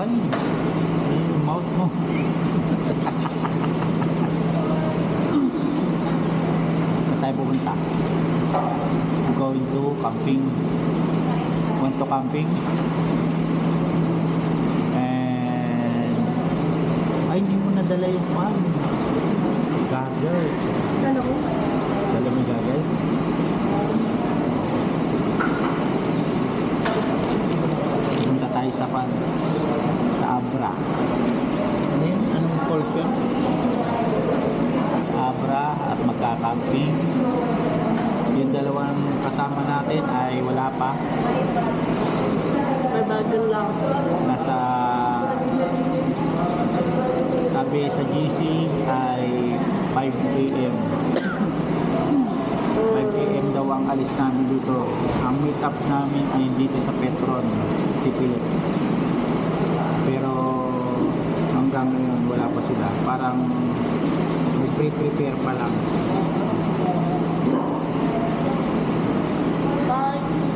Ay, yung mouth mo. Saan tayo pupunta? We're going to camping. Want to camping? And ay, hindi mo nadala yung pan. Goggles. Ano ko? Dala mo yung goggles? Punta tayo sa pan. Sa Abra. Ano yun? Anong falls yun? Sa Abra at magka-camping. Yung dalawang kasama natin ay wala pa. May bago lang. Nasa sabi sa GC ay 5 AM 5 AM daw ang alis namin dito. Ang meet up namin ay dito sa Petron Tipilits, pero hanggang ngayon wala pa sila, parang nag-prepare pa lang.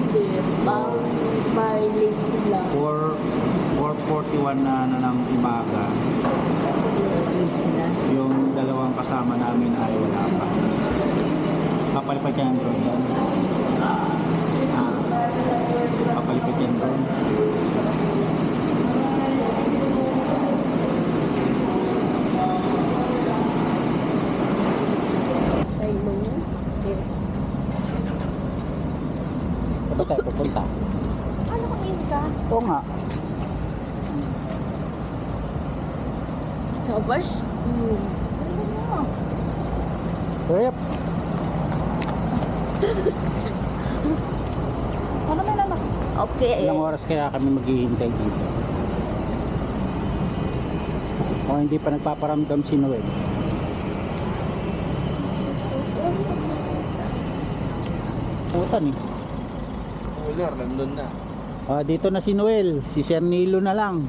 Hindi. By late sila. 4:41 na ng umaga. Late sila. Yung dalawang kasama namin ay wala pa. Papalipat yan doon. Papalipat yan doon. Ay, no. Saan tayo pupunta? Ano kang isa? Oo nga. Sa bus? Rep. Ano may naman? Okay. Ilang oras kaya kami maghihintay dito? O hindi pa nagpaparamdam si Noel? Putan eh. Ular, nandun na. Dito na si Noel. Si Sir Nilo na lang.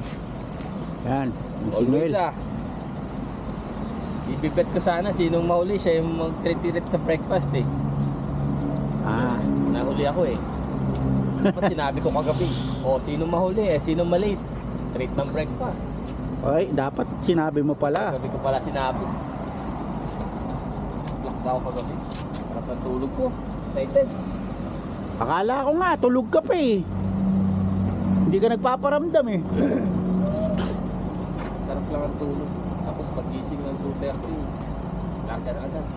Yan. Si Always Noel. Ibibet ko sana sinong mahuli, siya yung mag-treat sa breakfast eh. Nahuli ako eh. Dapat sinabi ko kagabi, sinong mahuli sinong malate. Treat ng breakfast. Ay, dapat sinabi mo pala. Kagabi ko pala sinabi. Lock ako kagabi. Harap ng tulog ko. Excited. Akala ko nga, tulog ka pa eh. Hindi ka nagpaparamdam eh. Sarap lang ang tulog. Tapos pagising ng 2:30, lakad agad.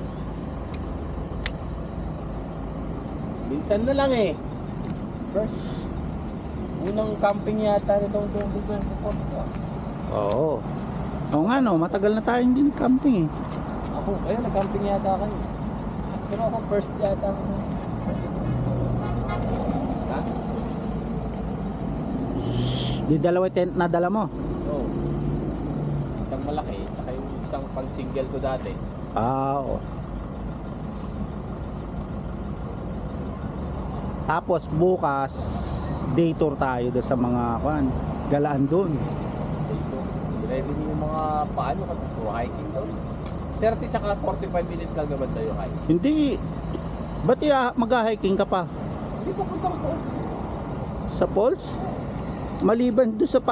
Minsan na lang eh. First, unang camping yata nitong 2024. Oo. Oo nga no, matagal na tayo hindi nag-camping eh. Ako, ayun, nag-camping yata kayo. Pero ako first yata ako. Ha? Di dalawa tent na dala mo? Oo. Isang malaki, tsaka yung isang pang-single ko dati. Oo. Tapos bukas day tour tayo doon sa mga galaan doon. Dito. Ready niyo yung mga paano kasi puro hiking daw. 30 tsaka 45 minutes lang naman tayo hiking. Hindi. Ba't mag-hiking ka pa? Hindi pa puntang falls. Sa falls? Maliban doon sa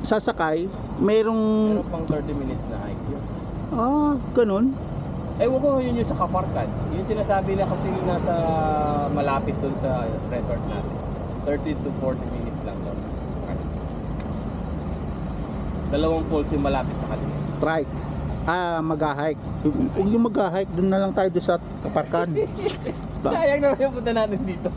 sasakay, mayroong... Pero pang 30 minutes na hike yun. Ganun. Ewan ko yun yung sa Kaparkan. Yung sinasabi na kasi nasa malapit dun sa resort natin. 30 to 40 minutes lang daw. Dalawang falls yung malapit sa kanila. Trike. Mag-hike. Huwag yung mag-hike, doon na lang tayo doon sa Kaparkan. Sayang naman yung punta natin dito.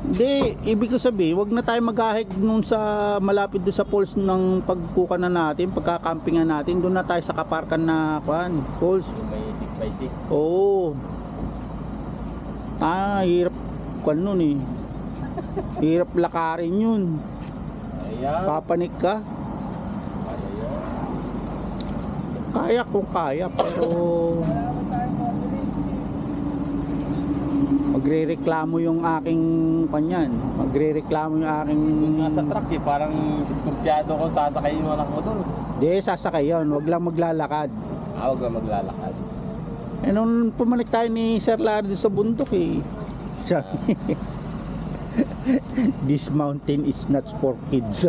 Hindi, ibig ko sabihin, wag na tayo mag-hike nung sa malapit doon sa falls ng pagkuka na natin, pagkakampingan natin, doon na tayo sa Kaparkan na falls. Yung may 6x6. Oo. Hirap nun eh. Hirap lakarin yun. Ayan. Papanik ka. Ayan. Kaya kung kaya, pero magrereklamo yung aking magrereklamo yung aking Kung nasa truck eh, parang diskumpiyado kung sasakay yung anak mo doon. di sasakay yun, wag lang maglalakad. Huwag lang maglalakad. Nung pumalik tayo ni Sir Larry sa bundok eh, This mountain is not for kids.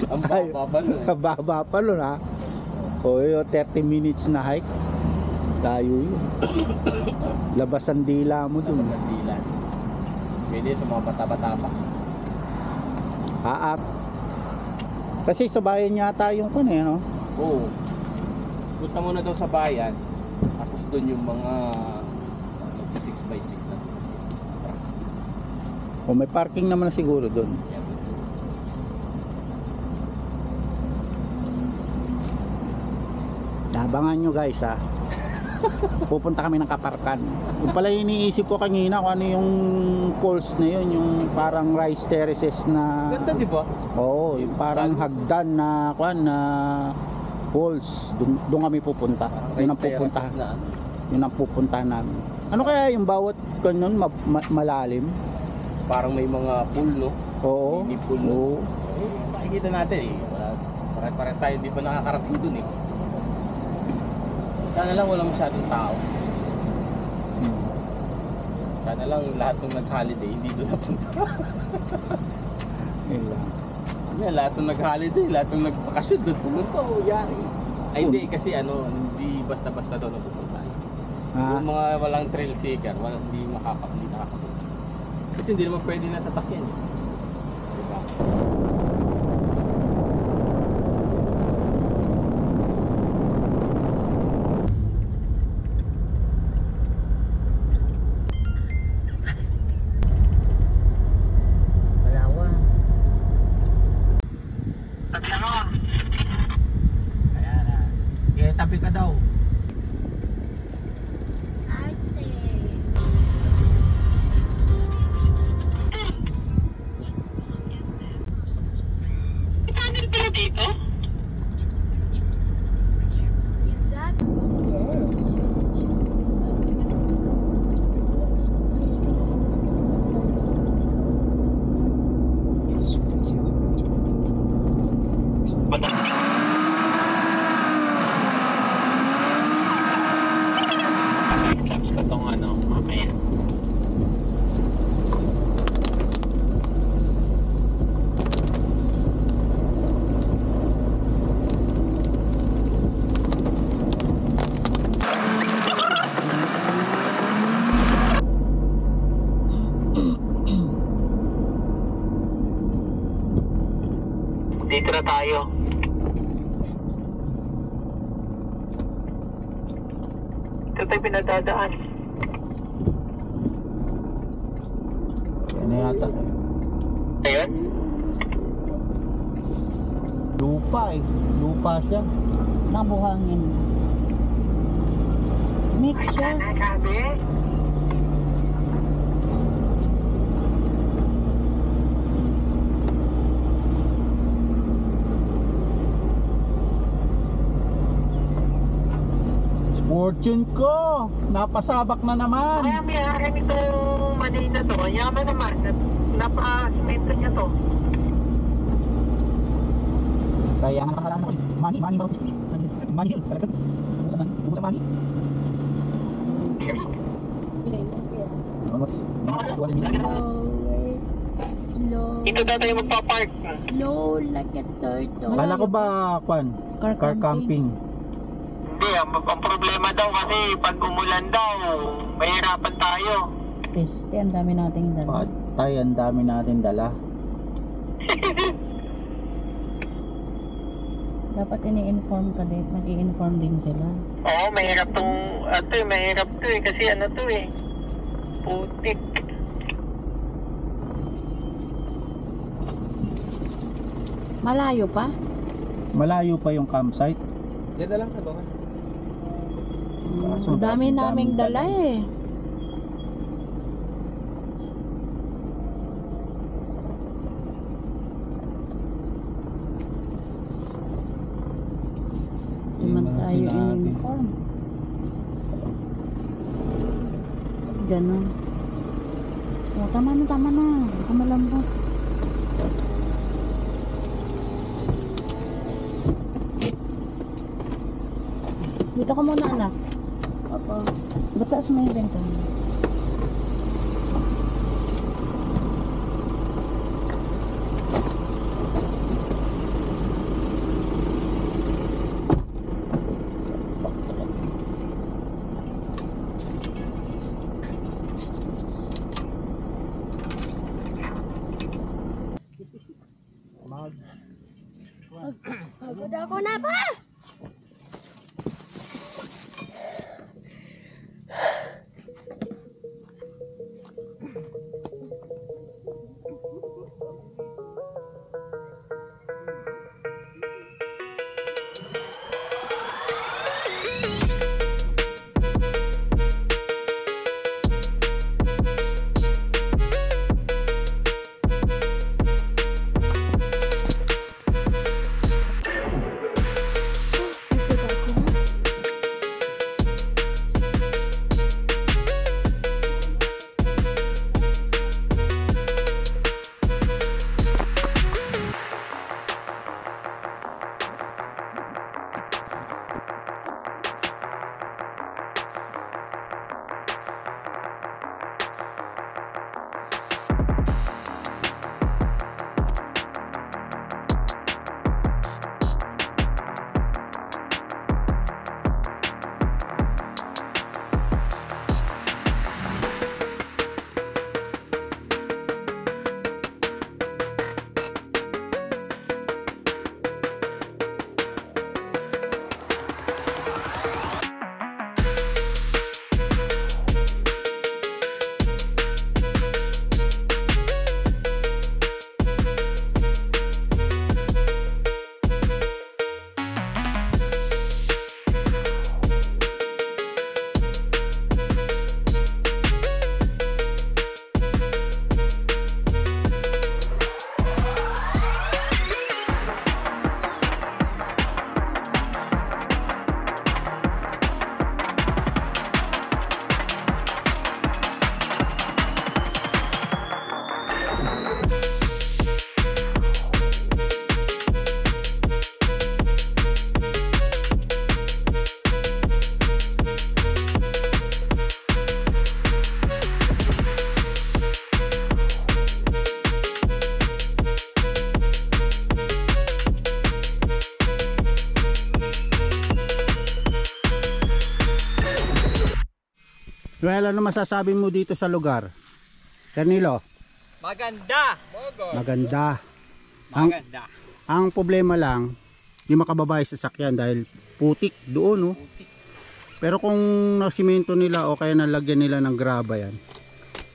Ang baba pa nun eh. Baba pa nun ha. O yun, 30 minutes na hike. Tayo yun. Labas ang dila mo dun. Sa dilan. Pwede sa mga bata-bata pa. Haap. Kasi sa bayan yata yung kun eh, no? Oo. Punta muna daw sa bayan. Tapos doon yung mga sa 6x6 na sasakyan. O may parking naman siguro dun. Yan. Abangan nyo guys ha. Pupunta kami ng Kaparkan. Yung pala iniisip ko kanina kung ano yung falls na yun, yung parang rice terraces na Ganda di ba? oo, yung parang hagdan na kuan na falls. Doon kami pupunta. Yun ang pupuntahan. Na, ano. Yun ang pupuntahan namin. Ano kaya yung bawat kanyon malalim? Parang may mga pool no? Oo. Mini pool no? Oo. Eh, makikita natin eh. Pare-pares tayo hindi pa nakakarating dun eh. Sana lang wala masyadong tao. Sana lang lahat ng nag-holiday hindi doon napunta. Yun lang. Yan, lahat ng nag-holiday, lahat ng nagbakasyon doon pumunta o yari. Ay hindi kasi ano, hindi basta-basta daw napupunta. Ah, Yung mga walang thrill seeker, hindi nakakapunta. Kasi hindi naman pwede na sasakyan eh. Diba? Palawan. ayan na. Eh, tabi ka daw. Is that? Yes. Dito na tayo. Ito tayo pinadadaan. Yan na yata. Ayun? Lupa eh. Lupa siya. Nabuhangin. Mix siya. Nakabi? Fortune ko! Napasabak na naman! Kaya may hari nitong Manila to. Yaman naman. Napa-simento niya to. Kaya nga nakakala mo eh. Money ba? Money hill. Talaga. Buksan sa money. Mas. Slow. Dito na tayo magpa-park. Slow like a turtle. Kala ko ba, Kwan? Car camping. Hindi, ang problema daw kasi pag umulan daw, mahirapan tayo. Peste, ang dami nating dala. Patay, ang dami natin dala. Dapat ini-inform ka din. Mag-i-inform din sila. Oo, mahirap mahirap to eh. Kasi ano to eh. Putik. Malayo pa? Malayo pa yung campsite. Yan na lang sa bawah. Kaso, Ang dami naming dala eh. Naman tayo in-inform. Ganon. O, tama na, tama na. Baka malambot. Dito ka muna, anak. Opo. Bataas mo yung bintana. Well, ano masasabi mo dito sa lugar? Carnilo, Maganda! maganda. Ang problema lang, yung makababay sa sakyan dahil putik doon, no? Pero kung nasimento nila o kaya nalagyan nila ng graba yan,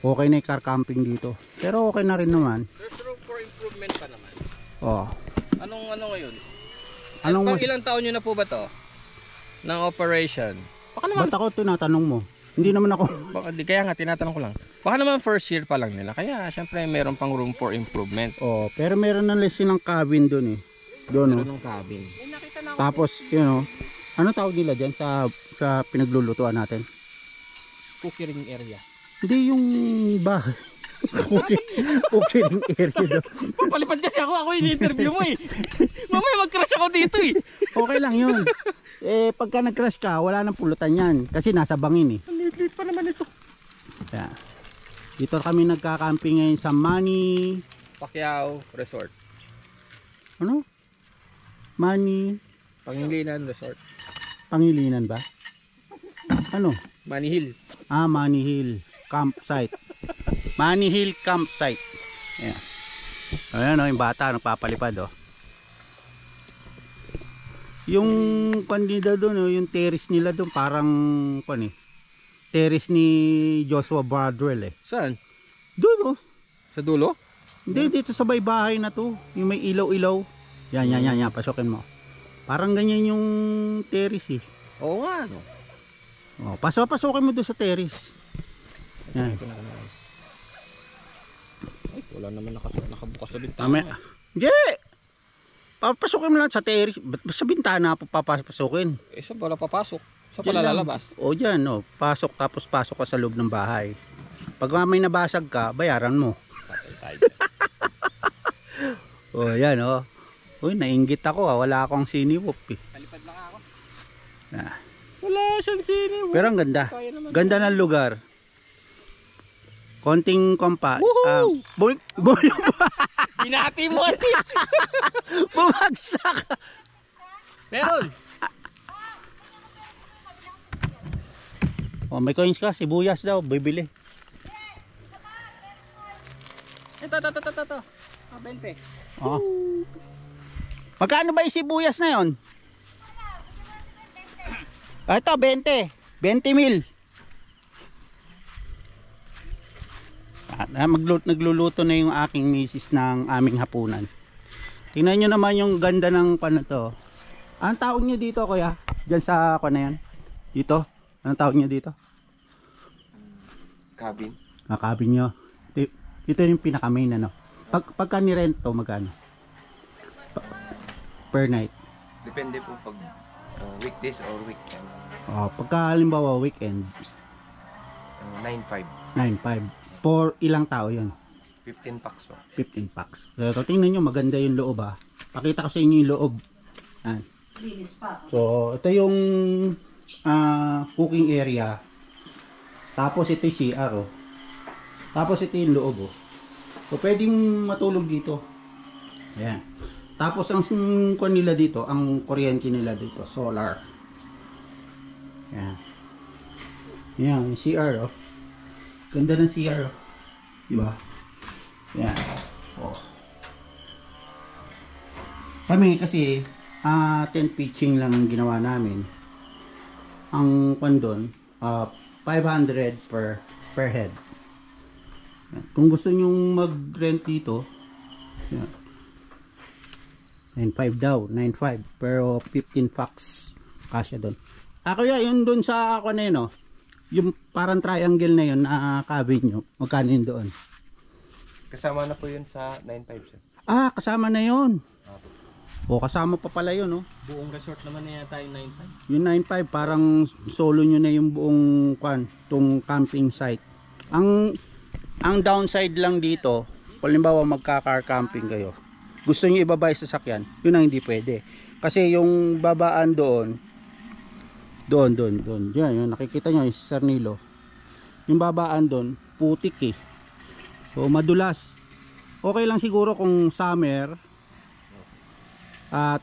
okay na yung car camping dito. Pero okay na rin naman. There's room for improvement pa naman. Oh. Anong ngayon? Anong Pang ilang taon nyo na po ba to? Ng operation? Baka naman, ba't ako tinatanong mo? Hindi naman ako. kaya nga tinatanong ko lang. Baka naman first year pa lang nila. Kaya syempre meron pang room for improvement. Oh, pero meron na silang cabin doon eh. Doon, no? Meron ng cabin. Tapos, ano tawag nila dyan sa pinaglulutuan natin? Cooking area. Hindi yung bahay. Cooking area daw. Palipad kasi ako ini-interview mo eh. Mamaya mag-crash ako dito eh. Okay lang yun. Pagka nag-crash ka, wala nang pulutan yan. Kasi nasa bangin eh. Ang liit pa naman ito. Kaya, dito kami nagka-camping ngayon sa Mani... Pacquiao Resort. Ano? Mani... Pangilinan Resort. Pangilinan ba? Ano? Manihil. Mani Hill Campsite. Mani Hill Campsite. Ayan. Ayan o, yung bata nagpapalipad o. Yung kanila doon, yung terrace nila doon parang terrace ni Joshua Bardwell eh. Saan? Doon oh. Sa dulo? Hindi, dito sa bahay na to. Yung may ilaw-ilaw. Yan, pasokin mo. Parang ganyan yung terrace eh. Oo nga no. Oh, pasokin mo doon sa terrace. Yan. Ay, wala naman nakabukas na bintana. Tama. Hindi! Papasukin mo lang sa terrace. Ba't sa bintana po papasukin? Eh, saan pala papasok? Saan Yan pala lang. lalabas? O dyan, no. Pasok tapos pasok ka sa loob ng bahay. Pag may nabasag ka, bayaran mo. Patay tayo. O yan, o. Uy, nainggit ako ah. Wala akong siniwop eh. Palipad lang ako. Ah. Wala siyang sini. Pero ang ganda. Ganda ng lugar. Konting kompa. Binati mo kasi. Bumagsak. Meron. Oh, may coins ka. Sibuyas daw. Bibili. Ito. 20. Oh. Magkano ba yung sibuyas na yon? Ito, 20. 20 mil. Nagluluto na yung aking misis ng aming hapunan. Tingnan nyo naman yung ganda ng to. Anong tawag nyo dito kuya? Diyan sa na yan? Dito? Anong tawag nyo dito? Cabin. Cabin nyo. Ito yung pinaka main ano. Pagka ni-rent to magkano? Per night. Depende po pag weekdays or weekend. Pagka halimbawa weekend 9.5. 9.5. For ilang tao yun? 15 packs po. 15 packs. So tingnan nyo maganda yung loob ah. Pakita ko sa inyo yung loob. So ito yung cooking area. Tapos ito yung CR oh. Tapos ito yung loob oh. So pwedeng matulog dito. Ayan. Tapos ang nila dito, ang kuryente nila dito, solar. Ayan. Ayan, yung CR oh. Ganda ng CR oh. Diba? Ayan. Oh. Kami kasi 10 pitching lang ang ginawa namin. Ang pandon 500 per head. Ayan. Kung gusto nyong mag-rent dito, ayan. 9.5 daw, 9.5 pero 15 packs kasya doon. Kuya, yun doon sa ako na yun, oh. Yung parang triangle na yun na cabin nyo, magkano yun doon? Kasama na po yun sa 9.5 sir. Kasama na yun. Kasama pa pala yun, oh. Buong resort naman na yata yung 9.5. Yung 9.5 parang solo nyo na yung buong tong camping site. Ang downside lang dito, halimbawa magka-car camping kayo, gusto nyo ibaba sa sasakyan, yun ang hindi pwede. Kasi yung babaan doon, yan, nakikita nyo yung Sarnilo, yung babaan doon, putik eh. So madulas. Okay lang siguro kung summer,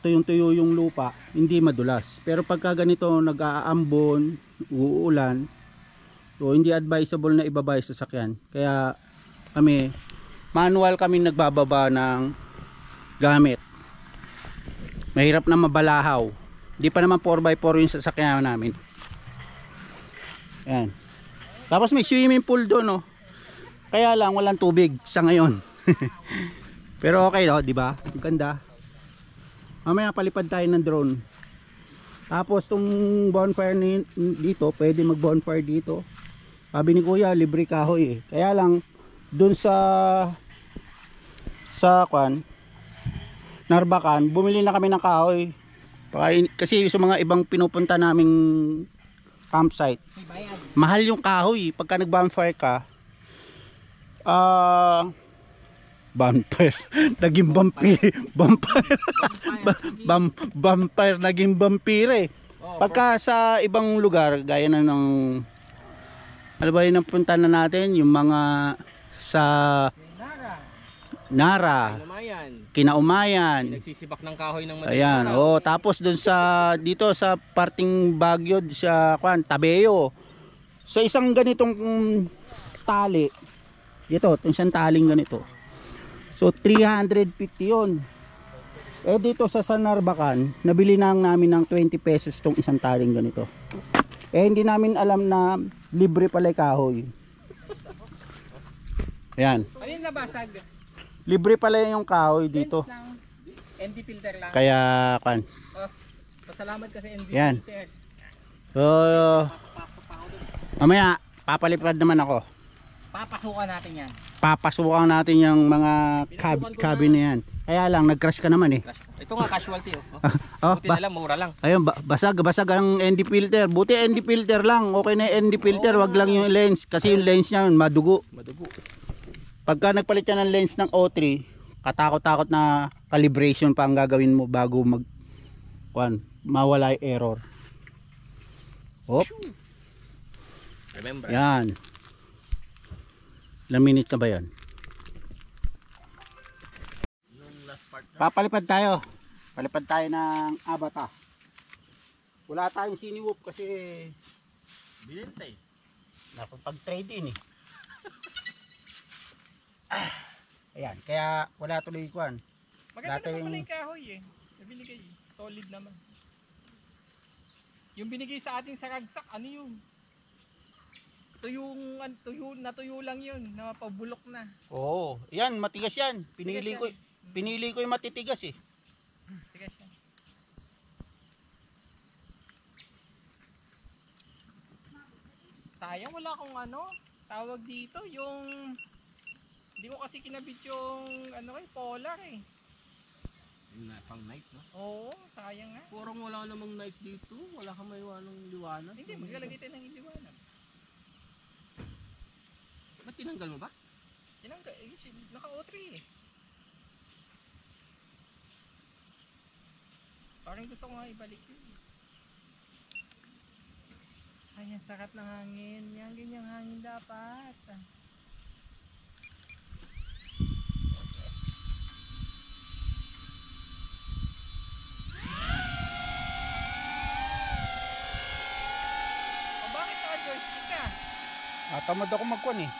tuyong-tuyo yung lupa, hindi madulas. Pero pagka ganito nag-aambon, uulan, So hindi advisable na ibaba yung sasakyan. Kaya kami manual kami nagbababa ng gamit. Mahirap na mabalahaw. Hindi pa naman 4x4 yung sasakyan namin. Ayan. Tapos may swimming pool doon, no. Kaya lang walang tubig sa ngayon. Pero okay, no, di ba? Ang ganda. Mamaya palipad tayo ng drone. Tapos tong bonfire dito, pwede mag bonfire dito. Sabi ni Kuya, libre kahoy eh. Kaya lang doon sa Narbacan, bumili na kami ng kahoy. Kasi sa mga ibang pinupunta naming campsite, mahal yung kahoy. Pagka nag-bonfire ka, vampire naging vampire. Vampire naging vampire. Pagka sa ibang lugar, gaya na ng ano ba yun ang punta na natin, yung mga sa Nara, Kinaumayan, Nagsisibak ng kahoy ng Manila. ayan, oh, tapos dun sa dito sa parting Baguio sa Tabeo. Sa isang ganitong tali, ito, isang taling ganito. So 350 'yon. Eh dito sa San Narbacan, nabili na namin ng 20 pesos tong isang taling ganito. Eh hindi namin alam na libre pala yung kahoy. Ayan. Ano yung nabasag? Libre pala yung kahoy dito. ND filter lang. Kaya kan. Pasalamat kasi ND Yan. filter. So mamaya papalipad naman ako. Papasukan natin yan. Papasukan natin yung mga cabin na yan. Kaya lang nag-crash ka naman eh. Ito nga casualty oh. Oh, Buti na lang, mura lang. ayun, basag ang ND filter. Buti ND filter lang. Okay na yung ND filter, wag lang yung lens kasi yung lens niya madugo. Pagka nagpalit ka ng lens ng O3, katakot-takot na calibration pa ang gagawin mo bago mawala yung error. Hop. Remember. Yan. Ilang minutes na ba yan? Papalipad tayo. Palipad tayo ng Abata. Wala tayong siniwop kasi Binintay. napapag-trade in eh. Ayan, kaya wala tuloy kuan. Maganda Dati naman yung- pala yung kahoy eh. Nabinigay. Solid naman. Yung binigay sa ating saragsak, ano yun? Natuyo lang yun. Napabulok na. Oo, yan, matigas yan. Pinili ko yung matitigas eh. Sige siya. Sayang wala akong tawag dito, yung hindi ko kasi kinabit yung polar eh. Pang night, no? Oo, sayang nga. Parang wala namang night dito. Wala kang maiwanang liwanag. Hindi, maglalagay tayo ng iliwanag. Ba't tinanggal mo ba? Naka-O3 eh. Parang gusto ko nga ibalik yun. Ay, ang sarap ng hangin. Yan, ganyang hangin dapat. O bakit naka-joystick ka? Tamad ako magkuan eh.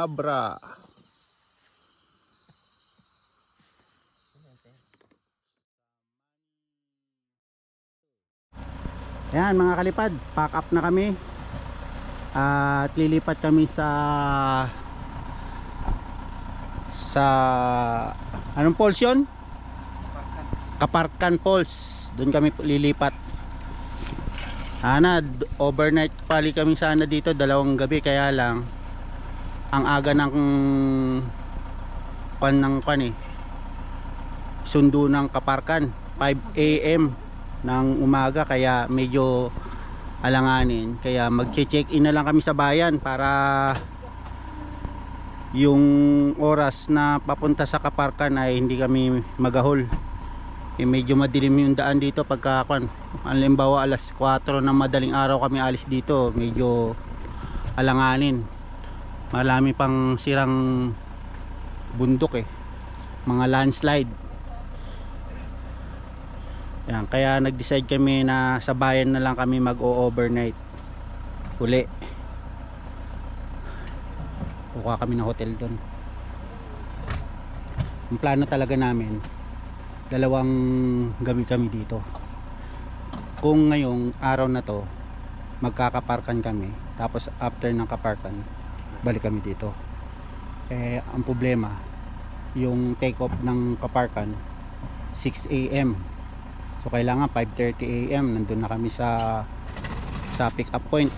Abra. Ayan mga kalipad, pack up na kami at lilipat kami sa anong falls yun? Kaparkan Falls. Doon kami lilipat. Overnight pali kami sana dito, 2 gabi, kaya lang ang aga ng sundo ng Kaparkan 5 AM ng umaga, kaya medyo alanganin, kaya magche-check-in na lang kami sa bayan para yung oras na papunta sa Kaparkan ay hindi kami magahol. Medyo madilim yung daan dito pagka halimbawa alas 4 ng madaling araw kami alis dito, medyo alanganin, marami pang sirang bundok mga landslide. Yan, kaya nag-decide kami na sa bayan na lang kami mag-overnight uli. Kukuha kami ng hotel doon. Ang plano talaga namin, 2 gabi kami dito. Kung ngayong araw na to magkakaparkan kami, tapos after ng kaparkan balik kami dito. Ang problema, yung take off ng kaparkan 6 AM, so kailangan 5:30 AM nandun na kami sa pick up point.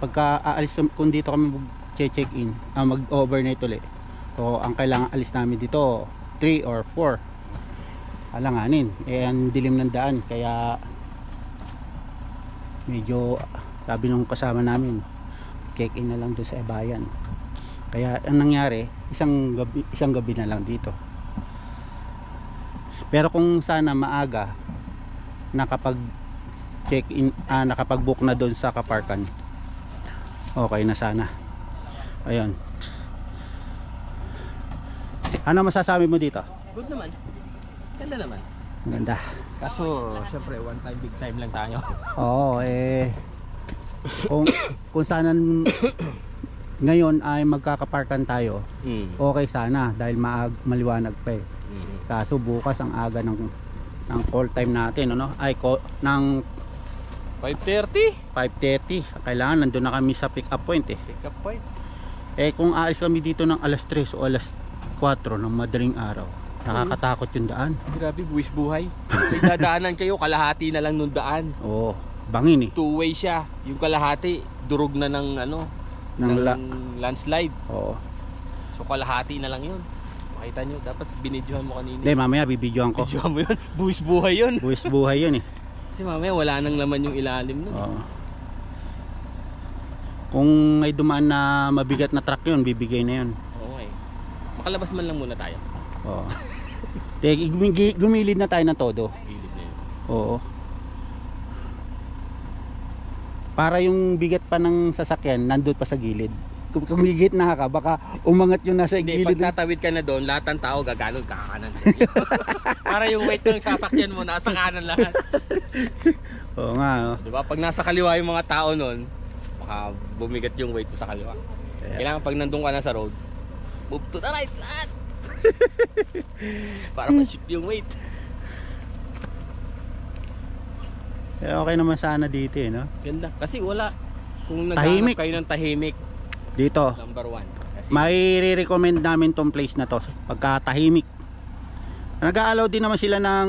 Pagka aalis kami, kung dito kami mag-check in, mag-overnight ulit, so ang kailangan alis namin dito 3 or 4, alanganin. Ang dilim ng daan, kaya medyo sabi nung kasama namin, check in na lang doon sa bayan. Kaya ang nangyari, isang gabi na lang dito. Pero kung sana maaga nakapag check in, nakapag book na doon sa Kaparkan, okay na sana. Ayun. Ano masasabi mo dito? Good naman. Ganda naman. Maganda. Kaso, syempre, one time, big time lang tayo. Oo, kung sana ngayon ay magkakaparkan tayo, okay sana dahil maliwanag pa Kaso bukas ang aga ng call time natin, ano? Ng 5:30? 5:30. Kailangan nandun na kami sa pick up point Pick up point. Kung aalis kami dito ng alas 3 o alas 4 ng madaling araw, nakakatakot yung daan. Grabe, buwis buhay. May dadaanan kayo, kalahati na lang nung daan. Oo, bangin 2-way siya. Yung kalahati, durog na ng landslide. Oo. So kalahati na lang yun. Makita nyo, dapat binidyohan mo kanina. Hindi, mamaya bibidyohan ko. Bidyohan mo yun. Buwis buhay yun. Buwis buhay yun Kasi mamaya wala nang laman yung ilalim nun. Oo. Kung may dumaan na mabigat na truck yun, bibigay na yun. Okay. Makalabas man lang muna tayo. Oo. Gumilid na tayo ng todo. Gilid na yun. Oo. Para yung bigat pa ng sasakyan nandun pa sa gilid. Kung kumigit na ka, baka umangat yung nasa Hindi, gilid. pag tatawid ka na doon, lahat ng tao gaganon, kakanan. Para yung weight ng sasakyan mo, nasa kanan lahat. Oo nga, no? Diba? Pag nasa kaliwa yung mga tao noon, baka bumigat yung weight mo sa kaliwa. Kailangan pag nandun ka na sa road, move to the right lahat. Para ma-shift yung weight. Okay naman sana dito, no? Ganda. Kasi wala. Kung Tahimik. naghahanap kayo ng tahimik, Dito. number 1. Kasi May re-recommend namin tong place na to pagka tahimik. Nag-a-allow din naman sila ng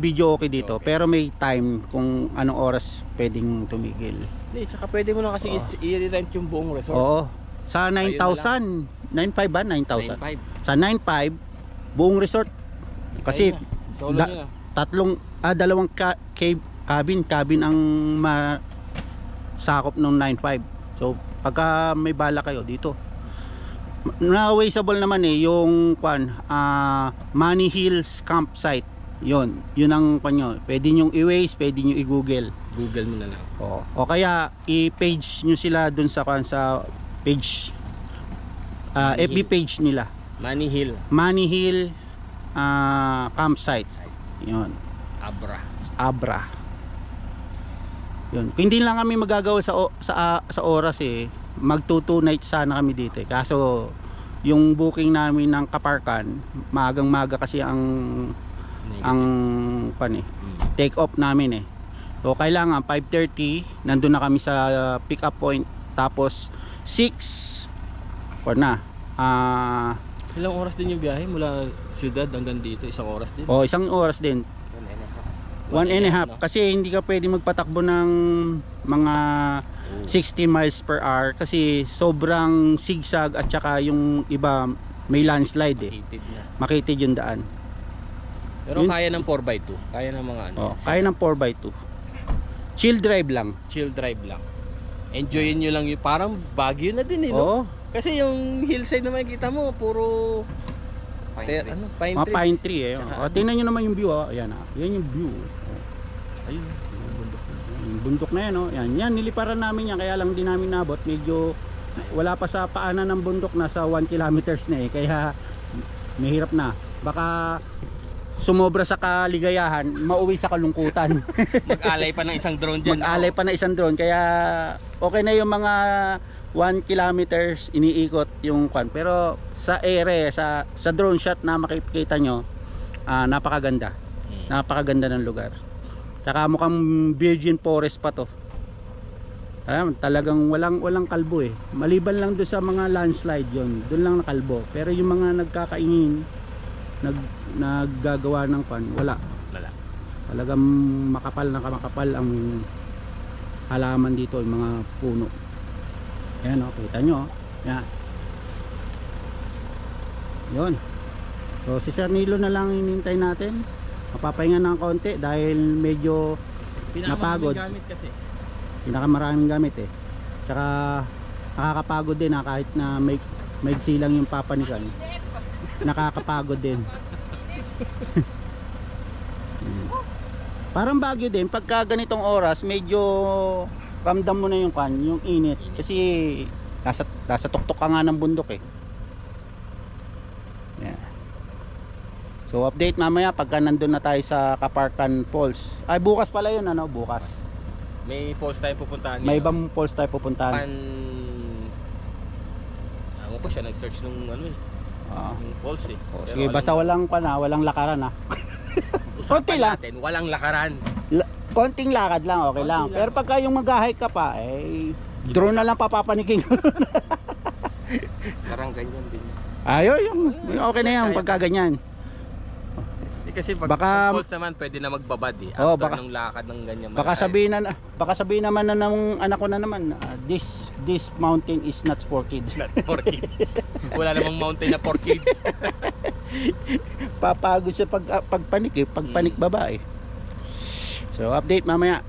video okay dito, pero may time kung anong oras pwedeng tumigil. Hindi, tsaka pwede mo na kasi i-rent yung buong resort. Oo. Sa 9,000, 9,500 ba? 9,000. 9.5. Sa 9,500 buong resort. Kasi Solo nila. dalawang cabin ang masakop ng 9,500. So pagka may bala kayo dito, na-wasteable naman yung Money Hills campsite. Yun ang panyo. Pwede nyo i-waste, pwede nyo i-google. Google mo na lang. O kaya i-page nyo sila dun sa page, FB page nila. Money Hill. Money Hill campsite. Yun. Abra. Yun. Kung hindi lang kami magagawa sa oras magto 2 nights sana kami dito. Kaso yung booking namin ng kaparkan, magang-maga kasi ang take off namin eh. So kailangan 5:30 nandun na kami sa pick up point, tapos 6 or na Ilang oras din yung biyahe mula siyudad hanggang dito? Isang oras din? o 1 oras din. 1 and a half no? kasi hindi ka pwede magpatakbo ng mga 60 miles per hour kasi sobrang zigzag at saka yung iba may landslide eh. Makitid na. Makitid yung daan. Pero Yun- kaya ng 4x2. Kaya ng mga ano. Oh, kaya ng 4x2. Chill drive lang. Chill drive lang. Enjoyin nyo lang yung parang Baguio na din eh. No? Oo. Kasi yung hillside na makikita mo, puro Pine tree. pine Mga trees. pine tree eh. Tsaka O, tingnan nyo naman yung view ah. Ayan ah. Yan yung view. Ayun. Yung bundok na yan oh. Yan. Yan niliparan namin yan kaya lang di namin nabot. Medyo wala pa sa paanan ng bundok, nasa 1 kilometers na eh. Kaya mahirap na. Baka sumobra sa kaligayahan, mauwi sa kalungkutan. Mag-alay pa ng isang drone dyan. Mag-alay pa na isang drone. Kaya okay na yung mga 1 kilometers iniikot yung kwan. Pero sa ere, sa drone shot na makikita nyo, napakaganda. Napakaganda ng lugar. Saka mukhang virgin forest pa to. Talagang walang kalbo eh. Maliban lang doon sa mga landslide yon, doon lang nakalbo. Pero yung mga nagkakaingin, naggagawa ng kwan, wala. Talagang makapal na makapal ang halaman dito, yung mga puno. Ayan o, kita nyo. Yan. Yun. So si Sir Nilo na lang hinintay natin. Mapapahinga ng konti dahil medyo napagod. Gamit kasi. Pinakamaraming gamit eh. Tsaka nakakapagod din kahit na may silang yung papanikan. Nakakapagod din. Parang Baguio din, pagka ganitong oras medyo ramdam mo na yung yung init kasi nasa tuktok ka nga ng bundok eh. Yeah. So update mamaya pagka nandun na tayo sa Kaparkan Falls. Ay bukas pala yun ano, bukas. May falls tayo pupuntahan. May ibang falls tayo pupuntahan. Ako po siya nag-search nung ano eh. Yung falls eh. Oh, Pero sige, basta walang lakaran ha. Konti lang. natin, walang lakaran. Konting lakad lang, okay lang. Pero pagka yung mag-hike ka pa, drone na lang papapaniking. Parang ganyan din. Ayun, okay na yan pagka ganyan. Kasi pag Baka- falls naman pwede na magbabad eh. Oo, After baka- nung lakad ng ganyan. Baka sabihin naman na ng anak ko na naman, this mountain is not for kids. Not for kids. Wala namang mountain na for kids. Papagod sa pagpanik eh, pagpanik babae. So update mamaya.